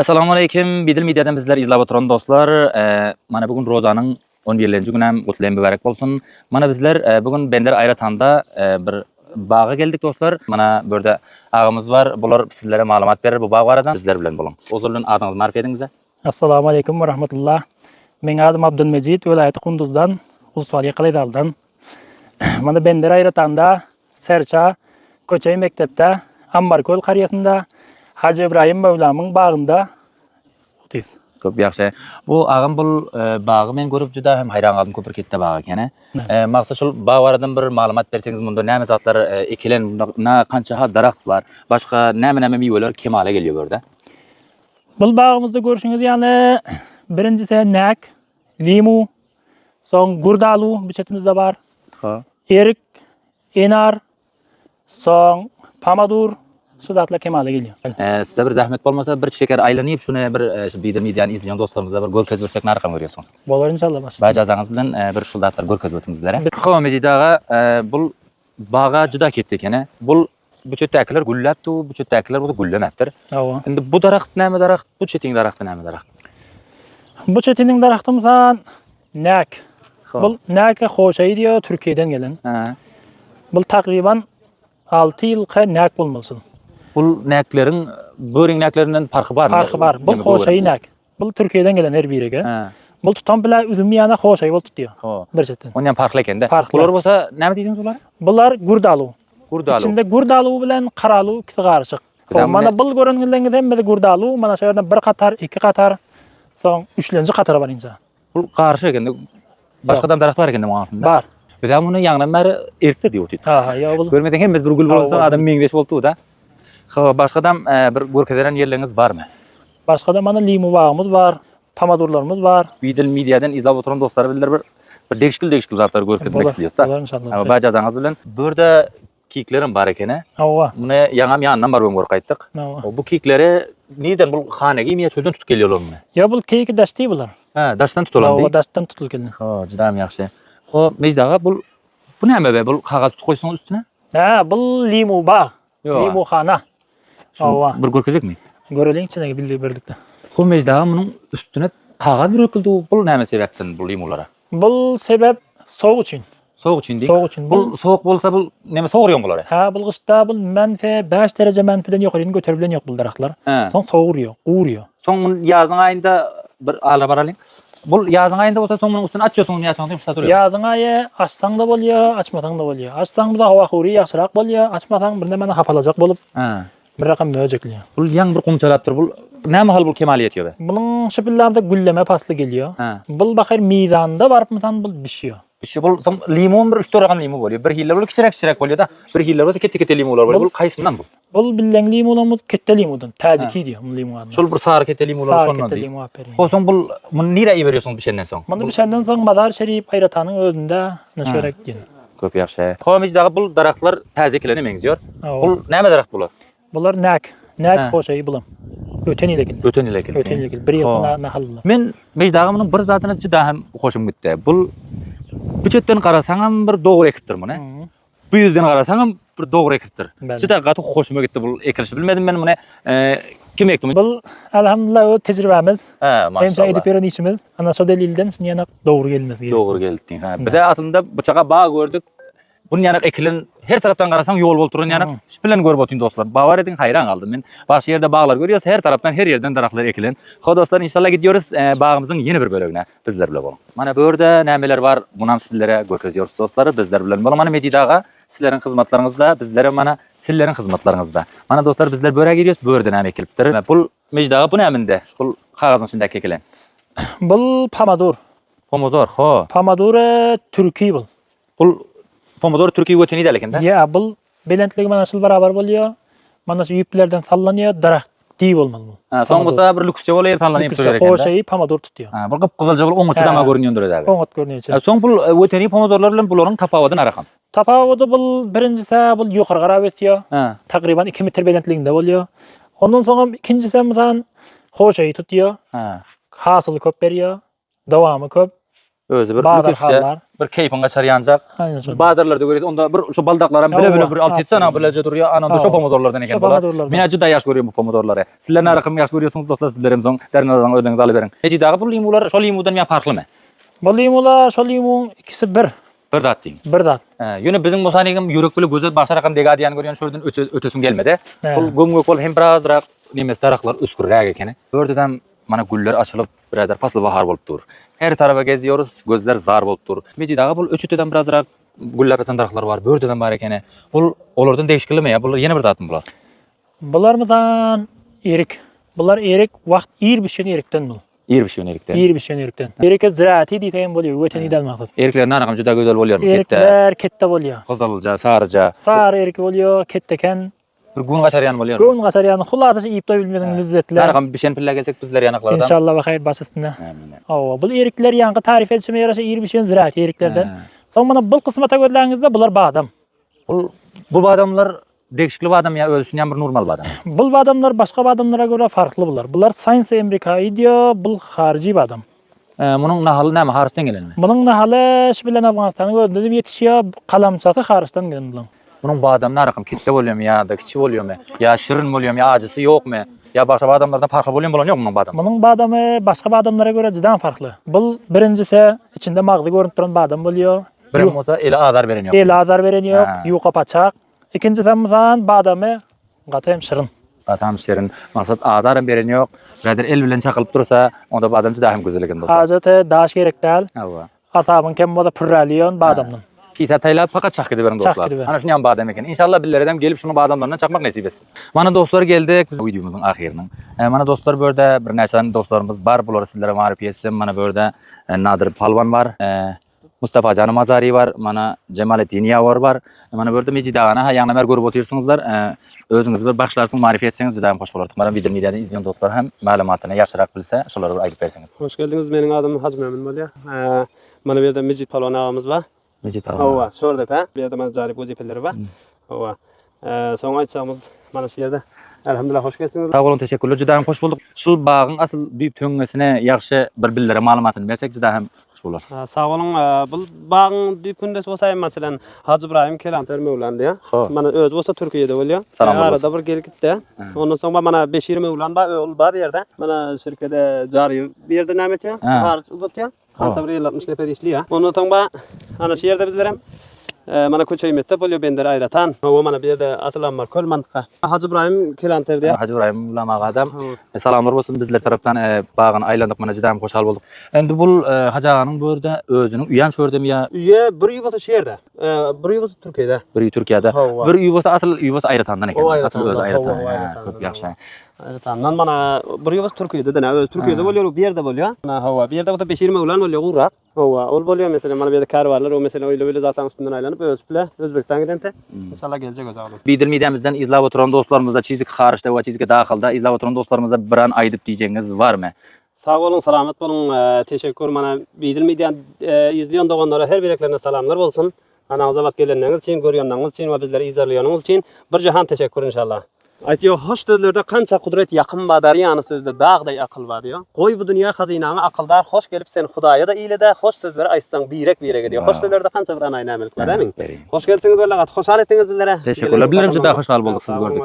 Assalamu alaykum. Bidil mediadan bizler izlab oturan dostlar. Mana bugün Rozanın 11-nji günem gutlayan mübarek bolsun. Mana bizler bugün Bender Ayratanda bir bağa geldik dostlar. Mana burada ağamız var. Bular sizlere malumat verir bu bağ baradan. Bizler bilen bolun. Ozurluğun adınızı marif edin bize. Assalamu alaykum ve rahmetullah. Men adım Abdülmecid, vilayeti Kunduz'dan, Usvaliye Kaleydal'dan. Mana Bender Ayratanda, Serça, Köçey Mektep'te, Ambarköl qaryasında, Hacı İbrahim Mevlam'ın bağında otuyuz. Köp yaxşı. Bu ağam bu bağı men görüp juda hem hayran kaldım köpür ketdi bağı ekeni. Maksat şol bağ baradan bir malumat berseniz bunda näme zatlar ekilen, bunda kança ha daraxt var. Başka näme meweler kemale geliyor burada. Bu bağımızda görüşünüz yani birincisi nek, limu, son gurdalu bir çetimizde var. Ha. Erik, enar, son pamadur, şu zatlar kemale geliyor. Size bir zahmet olmasa bir şeker aylanıp şuna bir Bidil medianı izleyen dostlarımıza bir görkez versek narqam görüyorsunuz. Bolar inşallah baş. Bacazağınız bilen bir şuldatlar görkez ötüm bizlere. Xo Mecid ağa bu bağa juda ketdi ekeni. Bu çötekler güllapdy, bu çötekler bu güllemepdir. Ava. Endi bu daraxt näme daraxt, bu çetin daraxt näme daraxt? Bu çetinin daraxtımızdan nek. Bu nek hoşayı diyor Türkiye'den gelen. Ha. Bu takriban 6 yılqa nek bulmasın. Bu neklerin böring neklerinden farkı var mı? Farkı var. Bu hoşayı nek. Bu Türkiye'den gelen her biriga. Ha. Bu tutan bile üzüm yana hoşayı bol tutuyor. Ho. Bir çetin. Ondan farklı ekende. Farklı. Bular bolsa näme diýdiniz bular? Bular gurdalu. Gurdalu. İçinde gurdalu bilen karalu ikisi garışık. Mana bul görüngünden hem de gurdalu, mana şu yerden bir qatar, iki qatar, son üçlenci qatar var ince. Bu karşı ekende. Başkadan daraxt var ekende bu altında. Var. Bir de bunu yanından beri erkte diýip ötýär. Ha, ya bul. Görmeden hem biz bir gül bolsa adam meňdeş boldy da. Ha, başkadan bir görkezeren yerleriniz var mı? Başka da mana limu bağımız var, pamadurlarımız var. Bidil mediadan izlap oturan dostlar bilir bir değişikil zatlar görkezmek istiyoruz da. Bular inşallah. Ama bacazağınız bilen burada kiklerim var ekene. Ava. Buna yaňam ýanyndan bar öňür gaýtdyk. Bu kikleri neden bu hanegi mi çölden tutup gelýärler mi? Ya bul keyki daşty bular. Ha, daşdan tutulan Ava değil. daştan tutul geldi. Ha, judam ýaxşy. Ho, Mejdaga bu näme be? Bu kagaz tutup goýsaň üstüne? Ha, bul limu bağ. Yo. Limu xana. Ava. Bir görkezek mi? Görelim içine bildi birlikte. Ho, Mejdaga munyň üstüne kagaz dökildi. Bu näme sebäpden bu limulara? Bul sebep soğuk için. Soğuk için değil. Soğuk için. Bu soğuk bolsa bu näme soğuruyor bular? Ha, bul gışta bul menfe 5 derece menfeden yukarı götürülen yok bul daraxtlar. Ha. Son soğuruyor, uğuruyor. Son ýazyň aýynda bir ala baralyň. Bu ýazyň aýynda bolsa soň munyň üstüne açýarsyň, ýaşaňda ýumşat duruyor. Yazın ayı açsaň da bolýar, açmasaň da bolýar. Açsaň da hawa huri ýaşyrak bolýar, açmasaň bir näme hapalajak bolup Ha. bir rakam möjekliýär. Bu ýaň bir gumçalapdyr. Bu näme hal bu kemal ýetýär be? Bunun şipillerde gülleme pasly gelýär. Ha. Bul bakar mizanda barpmysan bul bişiyor. İşte bu limon bir 3-4 rakam limon bolýar. Bir hiller bol kiçirek bolýar da, bir hiller bolsa ketki limonlar bolýar. Bu kaýsyndan bu? Bul bilen limonumuz kette limondan, tajiki diýär bu limon adı. Şol bir sary ketki limonlar şondan Kette diýip. limon aperin. Hoşson bu muny nire ýeberýärsiň bir şenden soň? Bunu bir şenden soň Mazar Şerif Ayratanyň özünde neşerek geldi. Köp ýaxşy. Howamyjdagy bu daraxtlar täzekilene meňziýär. Ava. Bu näme daraxt bular? Bular nek hoşayı bulam. Öten ile geldi. Öten ile keldi. Öten ile geldi. Bir ýerden nahalla. Men meýdagy munyň bir zatyna juda hem hoşum gitdi. Bu büçetden garasaň bir dogry ekipdir muny. Bu ýüzden garasaň bir dogry ekipdir. Juda gaty hoşuma gitdi bu ekilişi. Bilmedim men muny kim ekdi? Bu elhamdülillah o tecrübemiz. Ha, Hem maşallah. edip ýören işimiz. Ana şu delilden ýana dogry gelmesi. Dogry geldi. Ha. Bir de aslında bıçağa bağ gördük. Bunun ýanak ekilen her taraftan garasaň ýol bolup duran ýanak şüpelen görüp otyn dostlar. Bawar edin hayran kaldım men. Başka yerde bağlar görüyoruz. Her taraftan her yerden daraxtlar ekilen. Ho dostlar inşallah gidiyoruz bağımızın yeni bir bölügüne. Bizler bilen bolun. Mana bu ýerde nämeler var? Bunam sizlere görkezýärsiz dostlar. Bizler bilen bolun. Mana Mejid ağa sizlerin hyzmatlaryňyzda, bizlere mana sizlerin hyzmatlaryňyzda. Mana dostlar bizler böre giriyoruz. Bu ýerde näme ekilipdir? Bu Mejid ağa bu näminde? Şol kagazyň içindäki ekilen. Bu pamadur. Pomodor, ho. Pamadur Türkiýe bul. Bu pomodor Türkiýe götüni delekende. Ya bul belentligi mana şol barabar bolýar. Mana şu ýüplerden sallanýar, daraxt diýip bolmaly bu. Ha, son bolsa bir lüksü bolýar tanlanyp durýar ekende. Hoşayı pamadur tutýar. Ha, bir gypgyzylja bol oňa çydama görünýändir edi. Oňat görnýär. Ha, soň bu weteni pomodorlar bilen bularyň tapawadyny arakan. Tapawady bul birincisi bul ýokary garap etýär. Ha. Takriban 2 metr belentliginde bolýar. Ondan soň ikincisi mesan hoşayı tutýar. Ha. Hasyly köp berýär. Dawamy köp. Özü bir Bağlar lüküsçe, hallar. bir keyfin kaçar yanacak. Aynen şöyle. Bazılarda görüyoruz. Onda bir şu baldakların bile Yavva, bir alt etsene aferin. böylece duruyor. Anam da Yavva. şu pomidorlardan eken Şu bular. pomidorlardan. Men acı da yaş görüyorum bu pomidorları. Sizler ne rakam yaş görüyorsunuz dostlar, sizlerim son dernadan ödünüzü alıverin. Neci dağı bu limular şu limudan ya farklı mı? Bu limular, şu limun ikisi bir. Bir zat deyin. Bir zat. Yine bizim bu sanigim yürek böyle gözü başa rakam degadiyan görüyorsun şuradan ötesin gelmedi. He. Bu gömgök ol hem birazrak nemes taraflar üskürrek ekeni. Bördeden mana güller açılıp birazar fasıl bahar bolup dur. Her tarafa geziyoruz, gözler zar bolup dur. Meci dağı bu öçüteden birazrak güller beten taraflar var. Bördeden var ekeni. Bu olardan değişikli mi ya? Bu yeni bir zatım bular. Bulardan erik. Bular erik vakt iyir bir şey erikten bu. İyi bir şey önelikten. İyir bir şey erikten. Erik'e ziraati diyeyim buluyor. Öten idel maksat. Erikler ne rakam juda güzel oluyor mu? Kette, Erikler kette oluyor. kızılca, sarıca. Sarı erik oluyor, ketteken. Bir gün kaçar yan oluyor mu? Göğün kaçar yani hulatışı iyip de bilmeden Ne lezzetler. rakam bir şeyin pille gelsek bizler yanaklardan. İnşallah bakayır baş üstüne. Amin. Oo, bu erikler yankı tarif edişime yarasa iyir bir şeyin ziraati eriklerden. Son bana bu kısmata görülenizde bular badam. Bu adamlar değişikli badam ya ölüşünden bir normal badam. Bu badamlar başka badamlara göre farklı bular. Bular Science Amerika'yı diyor, bu harici badam. Bunun nahalı ne mi? Haristan gelen mi? Bunun nahalı şu bilen Afganistan'ı gördüğüm yetişiyor, kalamçatı Haristan gelen bulan. Bunun badam ne rakam? Kitle oluyor mu ya da kiçik oluyor mu? Ya şirin mi oluyor mu ya acısı yok mu? Ya başka badamlardan farklı oluyor mu? Yok mu bunun badam? Bunun badamı başka badamlara göre cidden farklı. Bu birincisi içinde mağlı görünüp duran badam oluyor. Birim olsa eli azar veren yok. El azar veren yok, Ha. yuqa paçak. İkincisi mesela badamı katayım şirin. Badam şirin. Maksat azarın veren yok. Birader el bilen çakılıp dursa onda badamcı daha hem güzelliğin olsa. Haceti daş gerek değil. Hava. Asabın kem moda pürraliyon badamdan. İsa tayla fakat çak gidiverin Çak dostlar. gidiver. Ana şunu yan badem eken. İnşallah birileri gelip şunu badamlarından çakmak nasip etsin. Mana dostlar geldik biz videomuzun ahirinin. Mana dostlar böyle bir neçen dostlarımız var. Bunları sizlere marif etsem. Mana böyle Nadir Palvan var. Mustafa Canı Mazari var. Mana Cemalettin Yavor var. Mana böyle Meci Dağı'na ha yanına mer görüp oturursunuzlar. Özünüz bir başlarsın marif etseniz juda hoş bolar. Mana video medyada izleyen dostlar hem malumatını yaxşırak bilse şoları bir aytып berseniz. Hoş geldiniz. Benim adım Hacı Memnun Bolya. Mana bu yerda Mecit Palvan ağamız var. Meci Dağı'na. Hova, Şordepe. Bu yerda mana jari vazifeleri var. Hova. Soň aýtsaňyz mana şu yerda. Elhamdülillah hoş geldiniz. Sağ olun, teşekkürler. Juda hoş bulduk. Şu bağın asıl büyük töňgesine yaxşı bir billere malumatını bersek juda hem hoş bolar. Sağ olun. Bu bağın düýpünde bolsa masalan Hacı İbrahim Kelanter Mevlandy ya. Ho. Mana öz bolsa Türkiýede bolýar. Salamlar Arada bir gelip gitdi. Ondan soň mana 5-20 Mevlan bar öl bar ýerde. Mana şirkede jary bir ýerde nämet ya. Ha. Harç uzatýar. Hatta bir 60 nefer işliyor. Ondan soň ana şu ýerde bizlerem mana köçeý mektep bolýar bender aýratan. O mana bir ýerde asylanmar köl mantyka. Hacı İbrahim Kelanter diýär. Hacı İbrahim ulama adam. Salamlar bolsun bizler tarapdan bağın aylandık mana juda hoş hal bulduk. Endi bu Hacı ağanın bu yerda özünün uyan şördem ya Üye bir ýy bolsa şeýerde. Bir ýy bolsa Türkiýede. bir Türkiýede. Hova. Bir üy bolsa asıl üy bolsa aýratandan eken. O Asıl öz Aýratandan, aýratan. hova, Aýratandan. Köp yaxşı. Aýratandan mana bir ýy bolsa Türkiýede dene. Öz Türkiýede bolýar, bir ýerde bolýar. Mana hawa bir ýerde bolsa 5-20 ulan bolýar gurak. Hawa ol bolýar mesela mana bir ýerde karwarlar, o mesela öyle böyle zatan üstünden aýlanyp öz bile Özbekistan gidente. İnşallah gelecek o zaman. Bidir midemizden izlap oturan dostlarımıza çizik hariçte ve çizikte dahilda izlap oturan dostlarımıza bir an aydıp diyeceğiniz var mı? Sağ olun, selamet olun. Teşekkür. Mana Bidir Media izleyen doganlara her bireklerine salamlar bolsun. Ana zavat gelenleriniz için, görýänleriniz için ve bizleri izleýänleriniz için bir jahan teşekkür inşallah. Aýtýar, hoş sözlerde kança kudret yakın badar ýany sözde dağday akıl var diyor. Goý bu dünýä hazinaňy akıldar hoş gelip sen Hudaýa da iýlede hoş sözleri aýtsaň birek diyor. Hoş sözlerde kança bir anay nämelik var, emin? Hoş geldiňiz, hoş hal etdiňiz bizlere. Teşekkürler. Bilerim juda hoş hal bulduk siz gördük.